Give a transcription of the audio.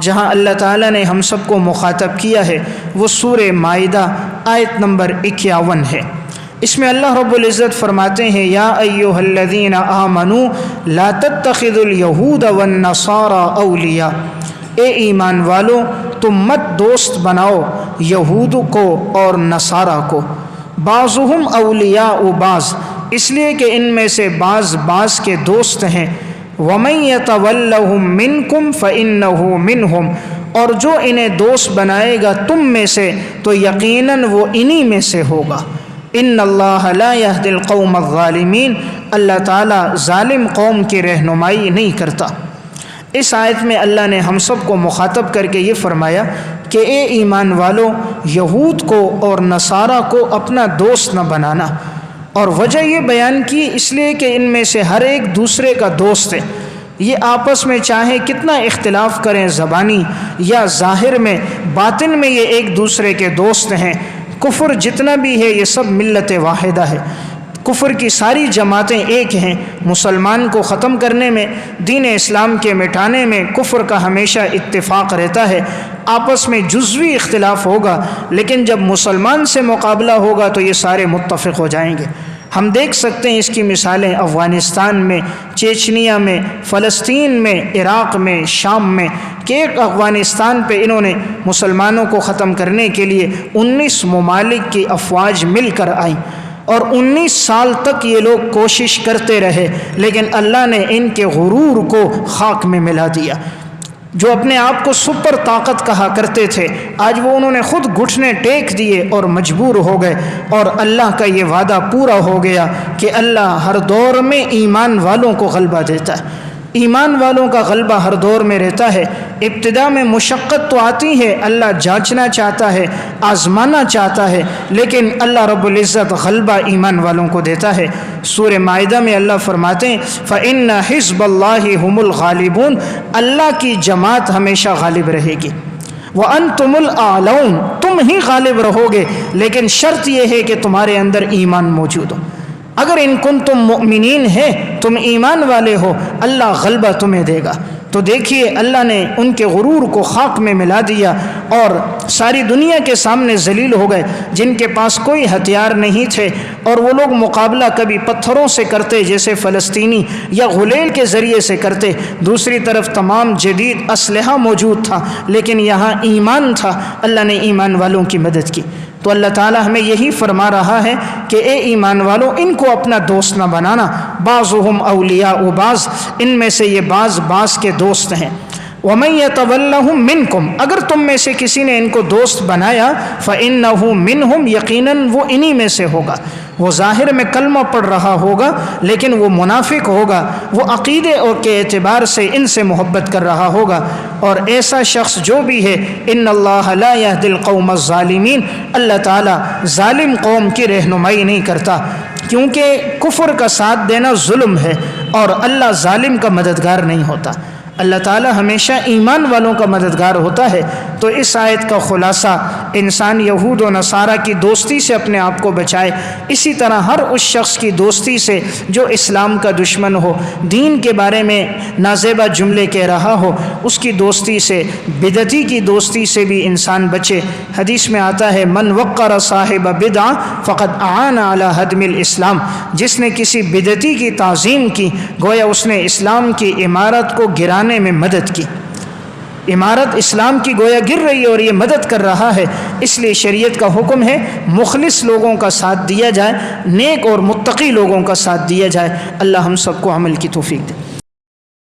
جہاں اللہ تعالیٰ نے ہم سب کو مخاطب کیا ہے وہ سورہ مائدہ آیت نمبر 51 ہے۔ اس میں اللہ رب العزت فرماتے ہیں یا ایھا الذین آمنوا لا تتخذوا الیہود والنصارى اولیاء، اے ایمان والو تم مت دوست بناؤ یہود کو اور نصارہ کو، بعضهم اولیاء بعض، اس لیے کہ ان میں سے بعض کے دوست ہیں، ومن یتولہم منکم فانہ منہم، اور جو انہیں دوست بنائے گا تم میں سے تو یقیناً وہ انہی میں سے ہوگا۔ ان اللہ لا یہدی القوم الظالمین، اللہ تعالیٰ ظالم قوم کی رہنمائی نہیں کرتا۔ اس آیت میں اللہ نے ہم سب کو مخاطب کر کے یہ فرمایا کہ اے ایمان والو یہود کو اور نصارہ کو اپنا دوست نہ بنانا، اور وجہ یہ بیان کی اس لیے کہ ان میں سے ہر ایک دوسرے کا دوست ہے، یہ آپس میں چاہے کتنا اختلاف کریں زبانی یا ظاہر میں، باطن میں یہ ایک دوسرے کے دوست ہیں۔ کفر جتنا بھی ہے یہ سب ملت واحدہ ہے، کفر کی ساری جماعتیں ایک ہیں۔ مسلمان کو ختم کرنے میں، دین اسلام کے مٹانے میں کفر کا ہمیشہ اتفاق رہتا ہے، آپس میں جزوی اختلاف ہوگا، لیکن جب مسلمان سے مقابلہ ہوگا تو یہ سارے متفق ہو جائیں گے۔ ہم دیکھ سکتے ہیں اس کی مثالیں افغانستان میں، چیچنیا میں، فلسطین میں، عراق میں، شام میں، کہ ایک افغانستان پہ انہوں نے مسلمانوں کو ختم کرنے کے لیے 19 ممالک کی افواج مل کر آئیں، اور 19 سال تک یہ لوگ کوشش کرتے رہے، لیکن اللہ نے ان کے غرور کو خاک میں ملا دیا۔ جو اپنے آپ کو سپر طاقت کہا کرتے تھے، آج وہ انہوں نے خود گھٹنے ٹیک دیے اور مجبور ہو گئے، اور اللہ کا یہ وعدہ پورا ہو گیا کہ اللہ ہر دور میں ایمان والوں کو غلبہ دیتا ہے۔ ایمان والوں کا غلبہ ہر دور میں رہتا ہے۔ ابتدا میں مشقت تو آتی ہے، اللہ جانچنا چاہتا ہے، آزمانا چاہتا ہے، لیکن اللہ رب العزت غلبہ ایمان والوں کو دیتا ہے۔ سورہ مائدہ میں اللہ فرماتے ہیں فَإِنَّ حِزْبَ اللَّهِ هُمُ الْغَالِبُونَ، اللہ کی جماعت ہمیشہ غالب رہے گی۔ وَأَنْتُمُ الْأَعْلَوْنَ، تم ہی غالب رہو گے، لیکن شرط یہ ہے کہ تمہارے اندر ایمان موجود ہو۔ اگر ان کنتم مؤمنین ہے، تم ایمان والے ہو، اللہ غلبہ تمہیں دے گا۔ تو دیکھیے اللہ نے ان کے غرور کو خاک میں ملا دیا اور ساری دنیا کے سامنے ذلیل ہو گئے۔ جن کے پاس کوئی ہتھیار نہیں تھے اور وہ لوگ مقابلہ کبھی پتھروں سے کرتے جیسے فلسطینی، یا غلیل کے ذریعے سے کرتے، دوسری طرف تمام جدید اسلحہ موجود تھا، لیکن یہاں ایمان تھا، اللہ نے ایمان والوں کی مدد کی۔ تو اللہ تعالیٰ ہمیں یہی فرما رہا ہے کہ اے ایمان والو ان کو اپنا دوست نہ بنانا، بعضهم اولیاء بعض، ان میں سے یہ بعض کے دوست ہیں۔ وَمَن يَتَوَلَّهُم مِّنكُمْ، اگر تم میں سے کسی نے ان کو دوست بنایا، فَإِنَّهُ مِنْهُمْ، یقیناً وہ انہی میں سے ہوگا۔ وہ ظاہر میں کلمہ پڑھ رہا ہوگا لیکن وہ منافق ہوگا، وہ عقیدے کے اعتبار سے ان سے محبت کر رہا ہوگا۔ اور ایسا شخص جو بھی ہے، ان اللہ لا یہدی القوم الظالمین، اللہ تعالیٰ ظالم قوم کی رہنمائی نہیں کرتا، کیونکہ کفر کا ساتھ دینا ظلم ہے اور اللہ ظالم کا مددگار نہیں ہوتا۔ اللہ تعالیٰ ہمیشہ ایمان والوں کا مددگار ہوتا ہے۔ تو اس آیت کا خلاصہ، انسان یہود و نصارہ کی دوستی سے اپنے آپ کو بچائے، اسی طرح ہر اس شخص کی دوستی سے جو اسلام کا دشمن ہو، دین کے بارے میں نازیبا جملے کہہ رہا ہو، اس کی دوستی سے، بدعتی کی دوستی سے بھی انسان بچے۔ حدیث میں آتا ہے من وقر صاحب بدعہ فقد اعان علی ہدم الاسلام، جس نے کسی بدعتی کی تعظیم کی گویا اس نے اسلام کی عمارت کو گرانے میں مدد کی۔ عمارت اسلام کی گویا گر رہی ہے اور یہ مدد کر رہا ہے۔ اس لیے شریعت کا حکم ہے مخلص لوگوں کا ساتھ دیا جائے، نیک اور متقی لوگوں کا ساتھ دیا جائے۔ اللہ ہم سب کو عمل کی توفیق دے۔